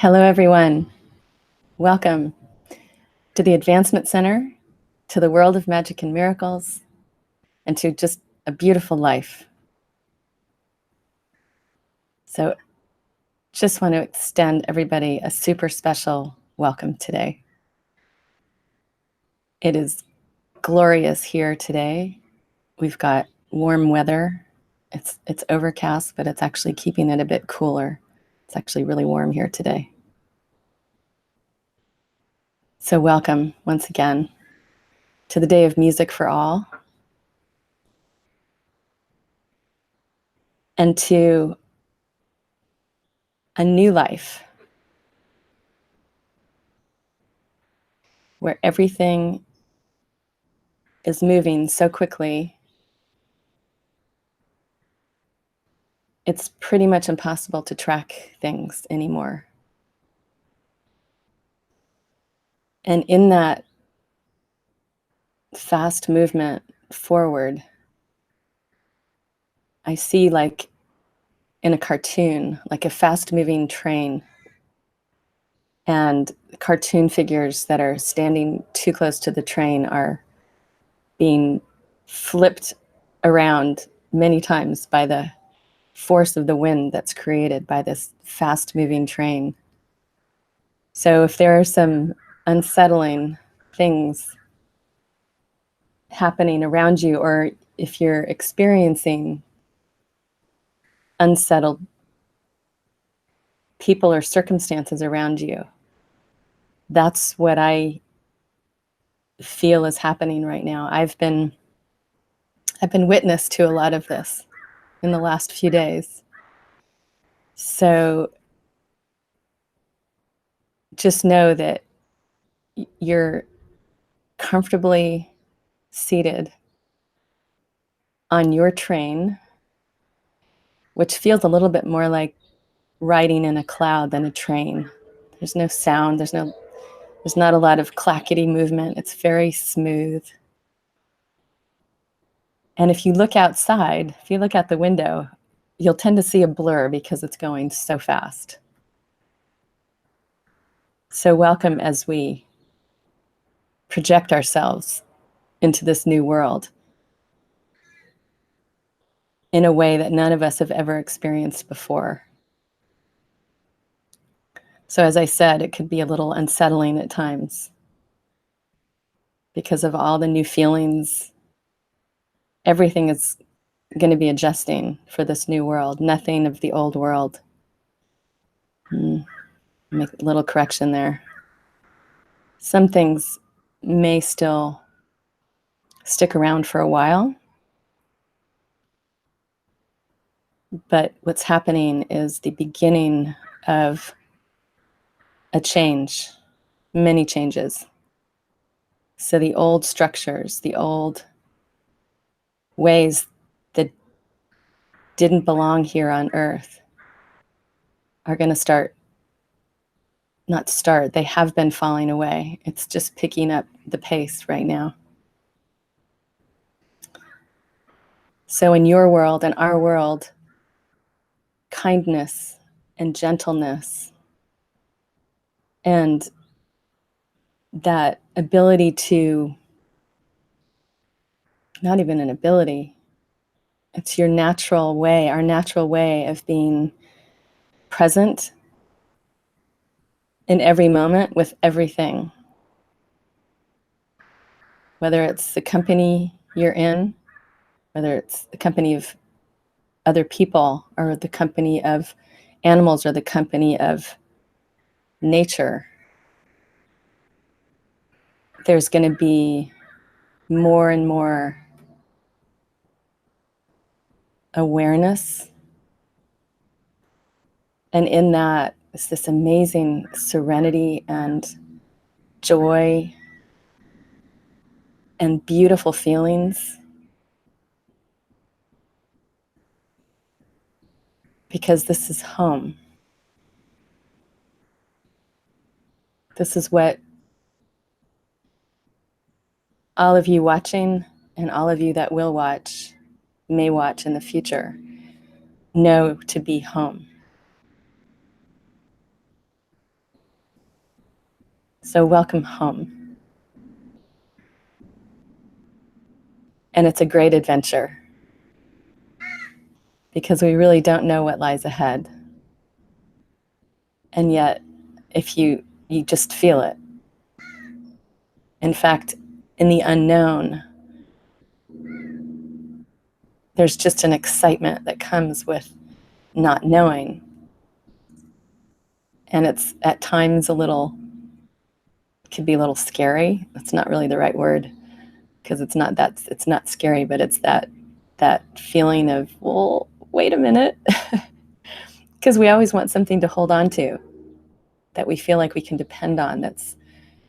Hello, everyone. Welcome to the Advancement Center, to the world of magic and miracles, and to just a beautiful life. So just want to extend everybody a super special welcome today. It is glorious here today. We've got warm weather. It's overcast, but it's actually keeping it a bit cooler. It's actually really warm here today. So welcome once again to the Day of Music for All, and to a new life where everything is moving so quickly, it's pretty much impossible to track things anymore. And in that fast movement forward, I see, like in a cartoon, like a fast moving train, and cartoon figures that are standing too close to the train are being flipped around many times by the force of the wind that's created by this fast moving train. So if there are some unsettling things happening around you, or if you're experiencing unsettled people or circumstances around you, that's what I feel is happening right now. I've been witness to a lot of this in the last few days. So just know that you're comfortably seated on your train, which feels a little bit more like riding in a cloud than a train. There's no sound, there's not a lot of clackety movement. It's very smooth. And if you look outside, if you look out the window, you'll tend to see a blur because it's going so fast. So welcome as we project ourselves into this new world in a way that none of us have ever experienced before. So as I said, it could be a little unsettling at times because of all the new feelings. Everything is going to be adjusting for this new world. Nothing of the old world. Make a little correction there. Some things may still stick around for a while, but what's happening is the beginning of a change, many changes. So the old structures, the old ways that didn't belong here on Earth are going to they have been falling away. It's just picking up the pace right now. So in your world and our world, kindness and gentleness and that ability to, not even an ability, it's your natural way, our natural way of being present in every moment with everything. Whether it's the company you're in, whether it's the company of other people, or the company of animals, or the company of nature, there's going to be more and more awareness. And in that is this amazing serenity and joy and beautiful feelings. Because this is home. This is what all of you watching and all of you that will watch, may watch in the future, know to be home. So welcome home. And it's a great adventure because we really don't know what lies ahead. And yet, if you just feel it. In fact, in the unknown, there's just an excitement that comes with not knowing. And it's at times can be a little scary. That's not really the right word, because it's not scary, but it's that feeling of, well, wait a minute. Because we always want something to hold on to that we feel like we can depend on, that's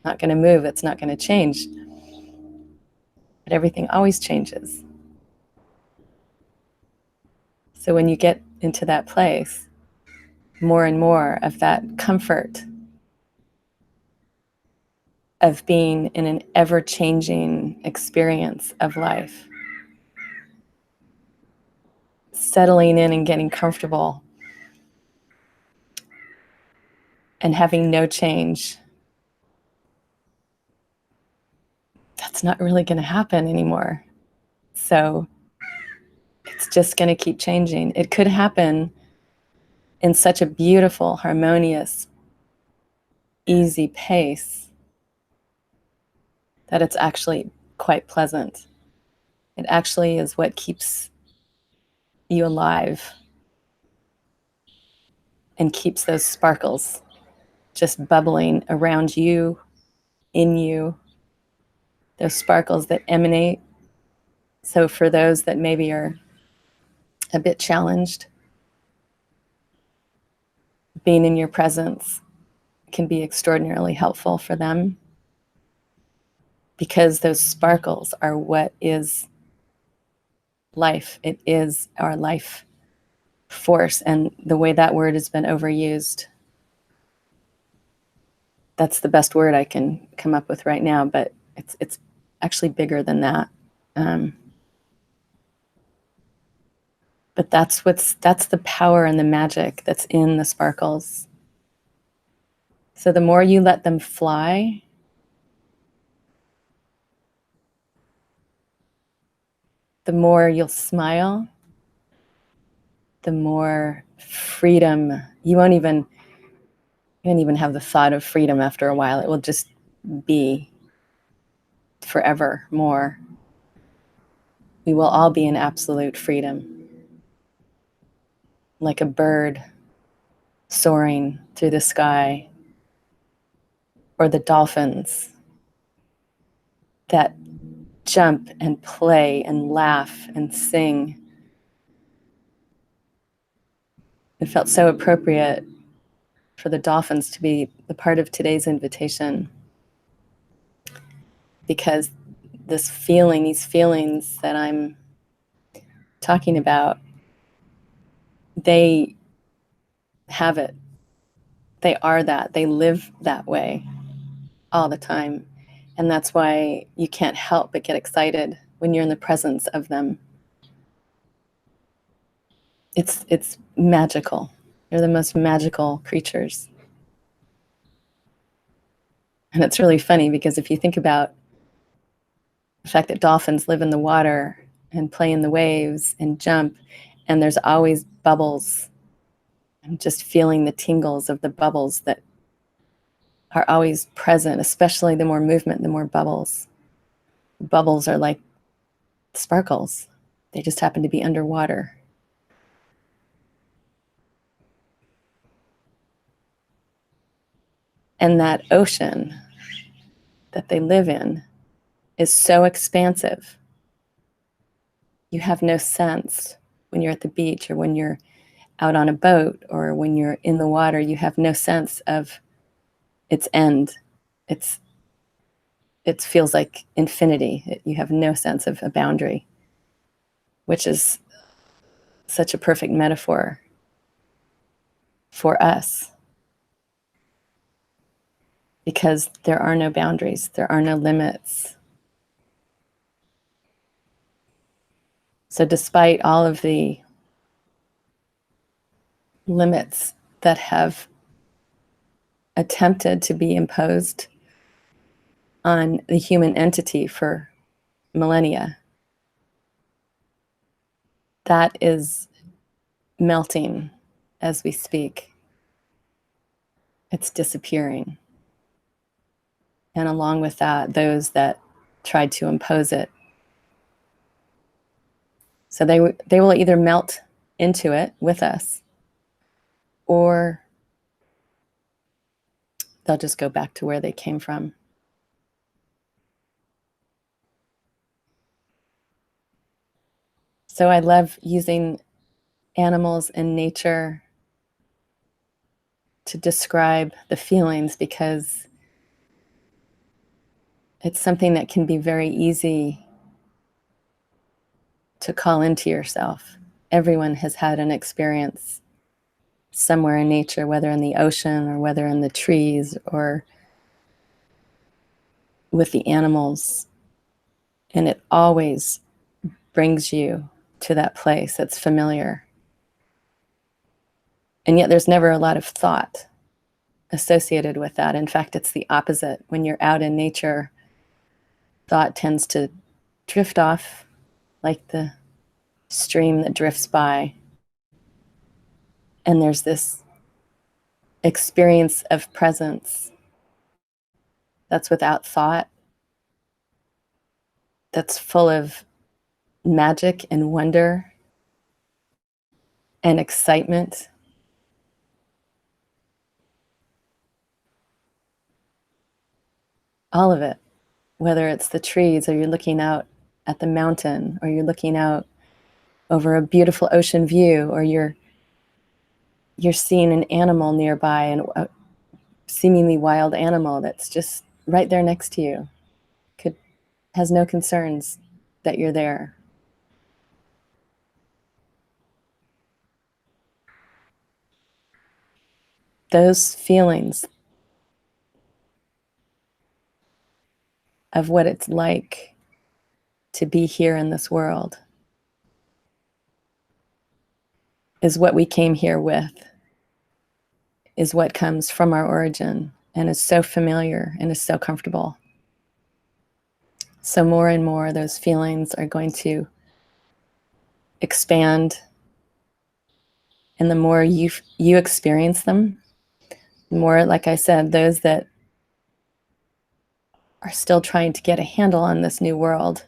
not going to move, that's not going to change. But everything always changes. So when you get into that place, more and more of that comfort of being in an ever-changing experience of life, settling in and getting comfortable and having no change, that's not really going to happen anymore. So it's just going to keep changing. It could happen in such a beautiful, harmonious, easy pace that it's actually quite pleasant. It actually is what keeps you alive and keeps those sparkles just bubbling around you, in you, those sparkles that emanate. So for those that maybe are a bit challenged, being in your presence can be extraordinarily helpful for them, because those sparkles are what is life. It is our life force. And the way that word has been overused, that's the best word I can come up with right now, but it's actually bigger than that. But that's the power and the magic that's in the sparkles. So the more you let them fly, the more you'll smile, the more freedom. You won't even have the thought of freedom after a while. It will just be forever more. We will all be in absolute freedom, like a bird soaring through the sky, or the dolphins that jump and play and laugh and sing. It felt so appropriate for the dolphins to be the part of today's invitation, because these feelings that I'm talking about, they have it. They are that. They live that way all the time. And that's why you can't help but get excited when you're in the presence of them. It's magical. They're the most magical creatures. And it's really funny, because if you think about the fact that dolphins live in the water and play in the waves and jump, and there's always bubbles, and just feeling the tingles of the bubbles that are always present, especially the more movement, the more bubbles. Bubbles are like sparkles. They just happen to be underwater. And that ocean that they live in is so expansive. You have no sense when you're at the beach, or when you're out on a boat, or when you're in the water, you have no sense of its end. It feels like infinity. You have no sense of a boundary, which is such a perfect metaphor for us, because there are no boundaries, there are no limits. So despite all of the limits that have attempted to be imposed on the human entity for millennia. That is melting as we speak. It's disappearing. And along with that, those that tried to impose it. So they will either melt into it with us, or they'll just go back to where they came from. So I love using animals and nature to describe the feelings, because it's something that can be very easy to call into yourself. Everyone has had an experience somewhere in nature, whether in the ocean or whether in the trees or with the animals. And it always brings you to that place that's familiar. And yet there's never a lot of thought associated with that. In fact, it's the opposite. When you're out in nature, thought tends to drift off like the stream that drifts by. And there's this experience of presence that's without thought, that's full of magic and wonder and excitement. All of it, whether it's the trees, or you're looking out at the mountain, or you're looking out over a beautiful ocean view, or you're seeing an animal nearby, and a seemingly wild animal that's just right there next to you, has no concerns that you're there. Those feelings of what it's like to be here in this world is what we came here with, is what comes from our origin, and is so familiar and is so comfortable. So more and more those feelings are going to expand, and the more you experience them, the more, like I said, those that are still trying to get a handle on this new world,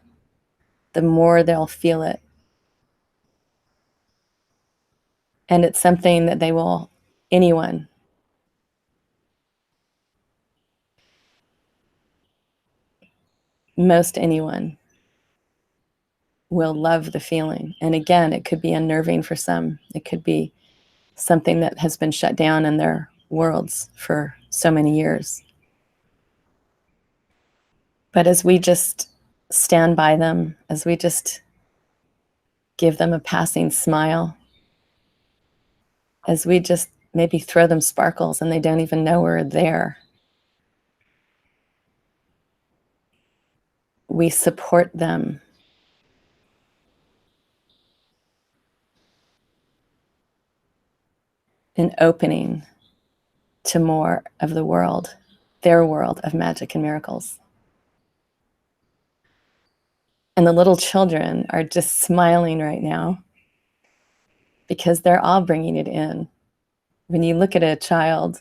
the more they'll feel it. And it's something that anyone most anyone will love the feeling. And again, it could be unnerving for some. It could be something that has been shut down in their worlds for so many years. But as we just stand by them, as we just give them a passing smile, as we just maybe throw them sparkles and they don't even know we're there, we support them in opening to more of the world, their world of magic and miracles. And the little children are just smiling right now because they're all bringing it in. When you look at a child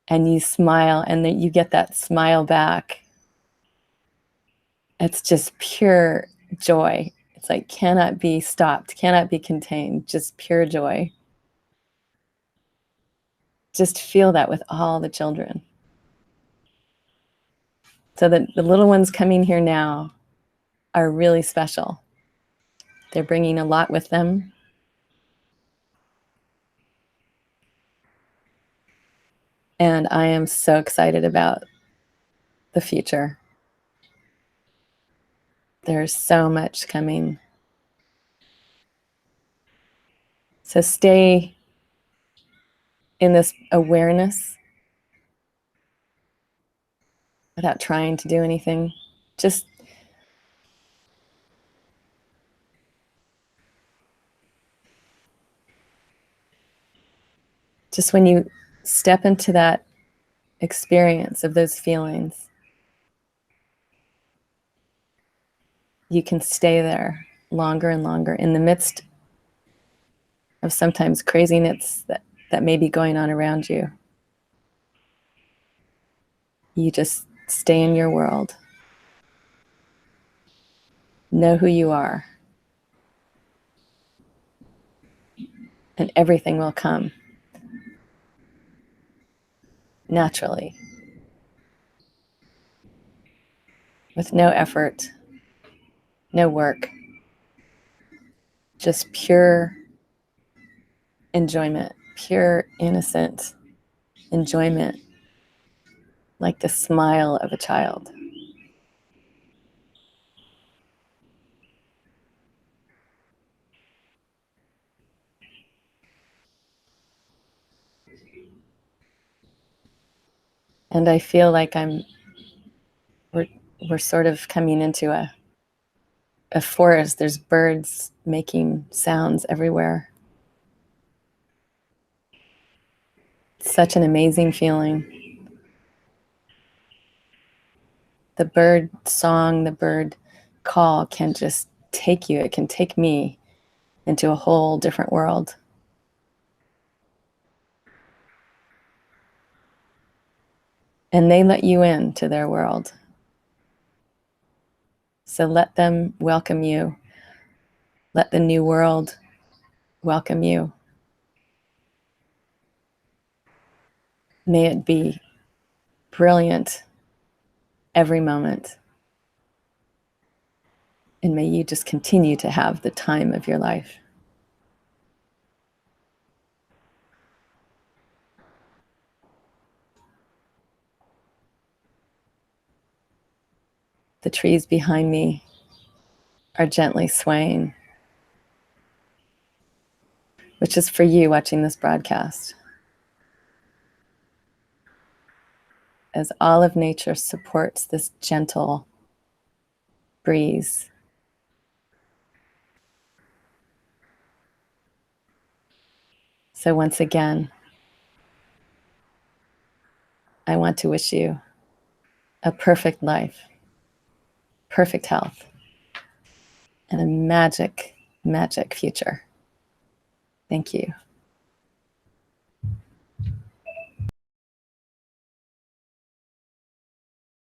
and you smile and then you get that smile back, it's just pure joy. It's like cannot be stopped, cannot be contained, just pure joy. Just feel that with all the children. So the little ones coming here now are really special. They're bringing a lot with them. And I am so excited about the future. There's so much coming. So stay in this awareness without trying to do anything. Just when you step into that experience of those feelings, you can stay there longer and longer in the midst of sometimes craziness that may be going on around you. You just stay in your world. Know who you are. And everything will come naturally, with no effort, no work, just pure enjoyment, pure innocent enjoyment, like the smile of a child. And I feel like we're sort of coming into a forest. There's birds making sounds everywhere. Such an amazing feeling. The bird song, the bird call can just take you. It can take me into a whole different world. And they let you into their world. So let them welcome you. Let the new world welcome you. May it be brilliant every moment. And may you just continue to have the time of your life. The trees behind me are gently swaying, which is for you watching this broadcast. As all of nature supports this gentle breeze. So once again, I want to wish you a perfect life, perfect health, and a magic, magic future. Thank you.